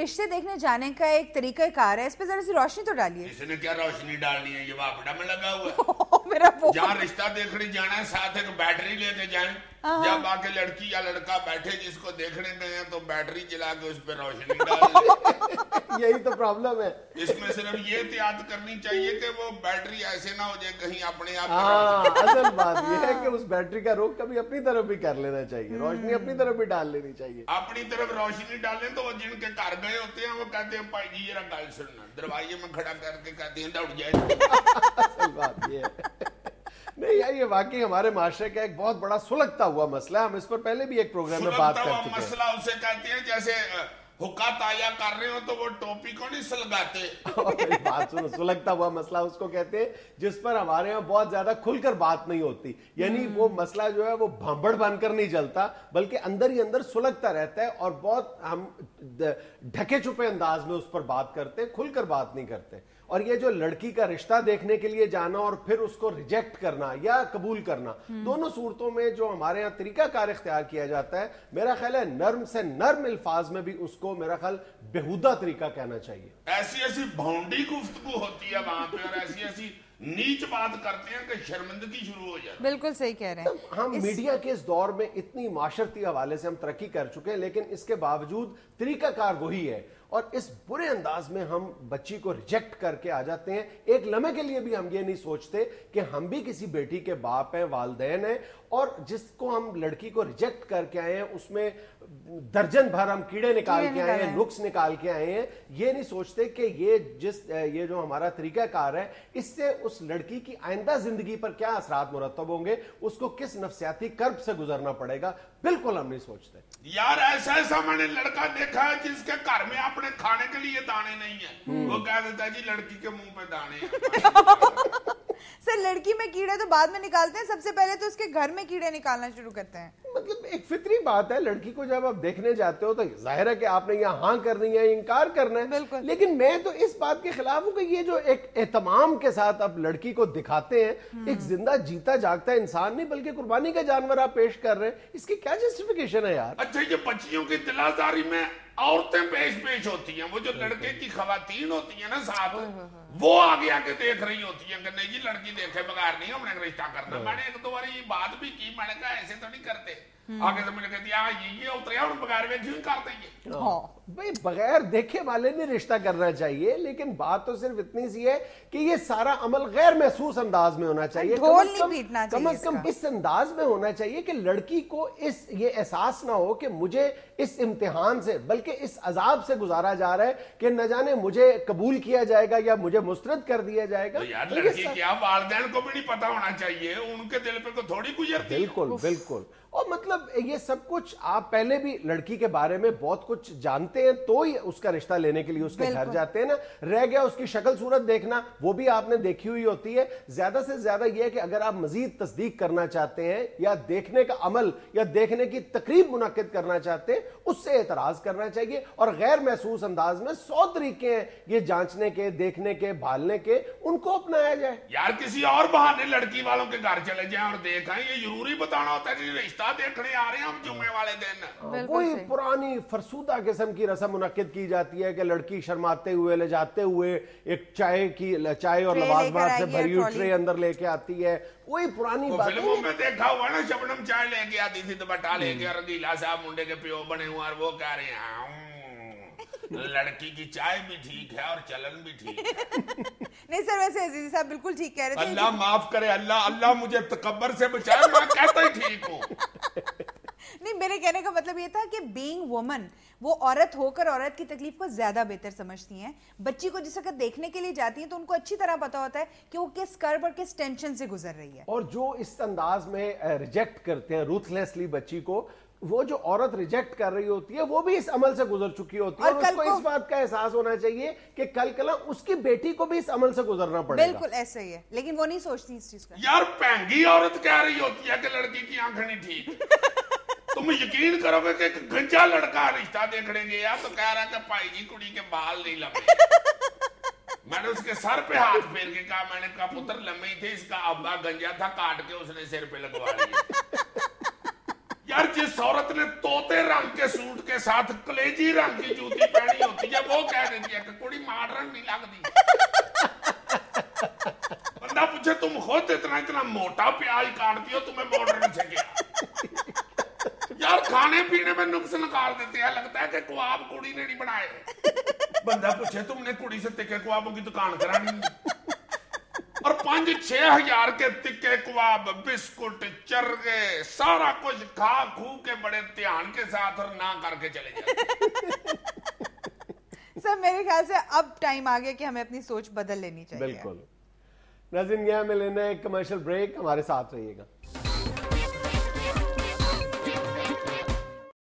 रिश्ते देखने जाने का एक तरीका कार है, इस पे जरा सी रोशनी तो डालिए। इसने क्या रोशनी डालनी है, ये वापड़ा में लगा हुआ है। मेरा जहाँ रिश्ता देखने जाना है साथ एक बैटरी लेके जाएं, जब आके लड़की या लड़का बैठे जिसको देखने गए हैं तो बैटरी जला के उस पर रोशनी डाल यही तो प्रॉब्लम है। इसमें सिर्फ ये एहतियात करनी चाहिए कि वो बैटरी ऐसे ना हो जाए कहीं अपने आप। हाँ, असल बात ये है कि उस बैटरी का रुख कभी अपनी तरफ भी कर लेना चाहिए, रोशनी अपनी तरफ भी डाल लेनी चाहिए। अपनी तरफ रोशनी डालें तो वो जिनके घर गए होते हैं वो कहते हैं भाई जी जरा गल सुनना, दरवाजे में खड़ा करके कहते हैं दौड़ जाए। असल बात ये है। नहीं यार, ये वाकई हमारे माशरे का एक बहुत बड़ा सुलगता हुआ मसला है। हम इस पर पहले भी एक प्रोग्राम में बात कर चुके हैं। मसला उसे कहते हैं जैसे हुक्का ताया कर रहे हो तो वो टोपी को नहीं सुलगाते। बात सुनो, सुलगता हुआ मसला उसको कहते हैं जिस पर हमारे यहाँ बहुत ज्यादा खुलकर बात नहीं होती, यानी वो मसला जो है वो भांबड़ बनकर नहीं जलता बल्कि अंदर ही अंदर सुलगता रहता है और बहुत हम ढके छुपे अंदाज में उस पर बात करते हैं, खुलकर बात नहीं करते। और ये जो लड़की का रिश्ता देखने के लिए जाना और फिर उसको रिजेक्ट करना या कबूल करना, दोनों सूरतों में जो हमारे यहाँ तरीकाकार इख्तियार किया जाता है, मेरा ख्याल है नर्म से नर्म अल्फाज में भी उसको मेरा ख्याल बेहुदा तरीका कहना चाहिए। ऐसी ऐसी भौंडी गुफ्तगू होती है वहां पे और ऐसी ऐसी नीच बात करते हैं कि शर्मिंदगी शुरू हो जाती है। बिल्कुल सही कह रहे हैं। हम मीडिया के इस दौर में इतनी माशरती हवाले से हम तरक्की कर चुके हैं, लेकिन इसके बावजूद तरीकाकार वही है और इस बुरे अंदाज में हम बच्ची को रिजेक्ट करके आ जाते हैं। एक लम्हे के लिए भी हम ये नहीं सोचते कि हम भी किसी बेटी के बाप हैं, वालिदैन हैं, और जिसको हम लड़की को रिजेक्ट करके आए हैं उसमें दर्जन भर हम कीड़े निकाल के आए हैं, नुक्स निकाल के आए हैं। ये नहीं सोचते कि ये जो हमारा तरीकाकार है इससे उस लड़की की आइंदा जिंदगी पर क्या असरात मुरतब होंगे, उसको किस नफ्सियाती कर्ब से गुजरना पड़ेगा, बिल्कुल हम नहीं सोचते। यार ऐसा ऐसा मैंने लड़का देखा है जिसके घर में अपने खाने के लिए दाने नहीं है, वो कह देता है जी लड़की के मुंह पे दाने हैं। सर लड़की में कीड़े तो बाद में निकालते हैं, सबसे पहले तो उसके घर में कीड़े निकालना शुरू करते हैं। मतलब एक फितरी बात है, लड़की को जब आप देखने जाते हो तो जाहिर है कि आपने यहाँ हाँ करनी है, इनकार करना है। बिल्कुल। लेकिन मैं तो इस बात के खिलाफ हूँ कि ये जो एक एहतमाम के साथ आप लड़की को दिखाते हैं, एक जिंदा जीता जागता इंसान नहीं बल्कि कुर्बानी का जानवर आप पेश कर रहे हैं, इसकी क्या जस्टिफिकेशन है यार? अच्छा ये बच्चियों की दिलादारी में औरतें पेश होती हैं, वो जो लड़के की खवातीन होती है ना साथ, वो आगे आके देख रही होती है कि नहीं जी लड़की देखे बगैर नहीं हमने रिश्ता करना। मैंने एक दो बार ये बात भी की, मैंने कहा ऐसे तो नहीं करते। आगे तो मैंने कह दिया ये उतरे और बगैर में क्यों कर देंगे। भाई बगैर देखे वाले ने रिश्ता करना चाहिए, लेकिन बात तो सिर्फ इतनी सी है कि ये सारा अमल गैर महसूस अंदाज में होना चाहिए, ढोल नहीं पीटना चाहिए, कम से कम इस अंदाज में होना चाहिए कि लड़की को ये एहसास ना हो कि मुझे इस इम्तिहान से बल्कि इस अजाब से गुजारा जा रहा है कि न जाने मुझे कबूल किया जाएगा या मुझे मुस्तरद कर दिया जाएगा। तो यार लड़की क्या वालिदैन को भी नहीं पता होना चाहिए, उनके दिल पे को थोड़ी गुजरती। बिल्कुल बिल्कुल। और मतलब ये सब कुछ आप पहले भी लड़की के बारे में बहुत कुछ जानते हैं तो ही उसका रिश्ता लेने के लिए उसके घर जाते हैं ना। रह गया उसकी शक्ल सूरत देखना, वो भी आपने देखी हुई होती है। ज्यादा से ज्यादा यह है कि अगर आप मजीद तस्दीक करना चाहते हैं या देखने का अमल या देखने की तकरीब मुनक्किद करना चाहते हैं, उससे एतराज करना चाहिए। और गैर महसूस अंदाज में 100 तरीके हैं ये जांचने के, देखने के, भालने के, उनको अपनाया जाए। यार किसी और बहाने लड़की वालों के घर चले जाएं और देखें, ये जरूरी बताना होता है कि रिश्ता देखने आ रहे हैं हम जुम्मे वाले दिन। वही पुरानी फरसूदा किस्म की रस्म मुनक्किद की जाती है कि लड़की शर्माते हुए ले जाते हुए एक चाय और लवाजमात से भरी हुई ट्रे अंदर लेके आती है। वही पुरानी बात। फिल्मों में देखा हुआ ना, शबनम चाय लेके आती थी, दुपट्टा लेके, रंगीला साहब मुंडे के प्यो बने हुए और वो कह रहे हैं लड़की की चाय भी ठीक है और चलन भी ठीक है। नहीं सर वैसे अजीज साहब बिल्कुल ठीक कह रहे थे। अल्लाह माफ करे, अल्लाह मुझे तकब्बर से बचाए, मैं कहता ही ठीक हूँ। नहीं मेरे कहने का मतलब ये था कि बीइंग वुमन, वो औरत होकर औरत की तकलीफ को ज्यादा बेहतर समझती हैं। बच्ची को जिस वक्त देखने के लिए जाती हैं तो उनको अच्छी तरह पता होता है कि वो किस कर्ब और किस टेंशन से गुजर रही है। और जो इस अंदाज में रिजेक्ट करते हैं रूथलेसली बच्ची को, वो जो औरत रिजेक्ट कर रही होती है वो भी इस अमल से गुजर चुकी होती है और उसको इस बात का एहसास होना चाहिए कि कल उसकी बेटी को भी इस अमल से गुजरना पड़ेगा। बिल्कुल ऐसा ही है, लेकिन वो नहीं सोचती इस चीज का। यार पैंगी औरत कह रही होती है कि लड़की की आंखें नहीं ठीक। तुम यकीन करोगे कि एक गंजा लड़का रिश्ता देखने गया तो कह रहा था भाई जी कुड़ी के बाल नहीं लंबे। मैंने उसके सर पे हाथ फेर के कहा, मैंने कहा पुत्र लंबे थे, इसका अब्बा गंजा था, काट के उसने सिर पे लगवा लिया। यार जिस औरत ने तोते रंग के सूट के साथ कलेजी रंग की जूती पहनी होती है वो कह देती है कि कुड़ी मॉडर्न नहीं लगती। बंदा पूछे तुम खुद इतना इतना मोटा प्याज काटती हो, तुम्हें मॉडर्न से क्या? यार खाने पीने में नुक्स निकाल देते हैं, लगता है कि कबाब कुड़ी ने नहीं बनाए। बंदा पूछे तुमने कुड़ी से तिक्के कबाबों की दुकान करानी, और 5-6 हजार के तिक्के कबाब, बिस्कुट, चरगे, सारा कुछ खा खू के बड़े ध्यान के साथ और ना करके चले जाते। सर मेरे ख्याल से अब टाइम आ गया कि हमें अपनी सोच बदल लेनी चाहिए। बिल्कुल। नाज़रीन, यहाँ में लेना एक कमर्शियल ब्रेक, हमारे साथ रहिएगा।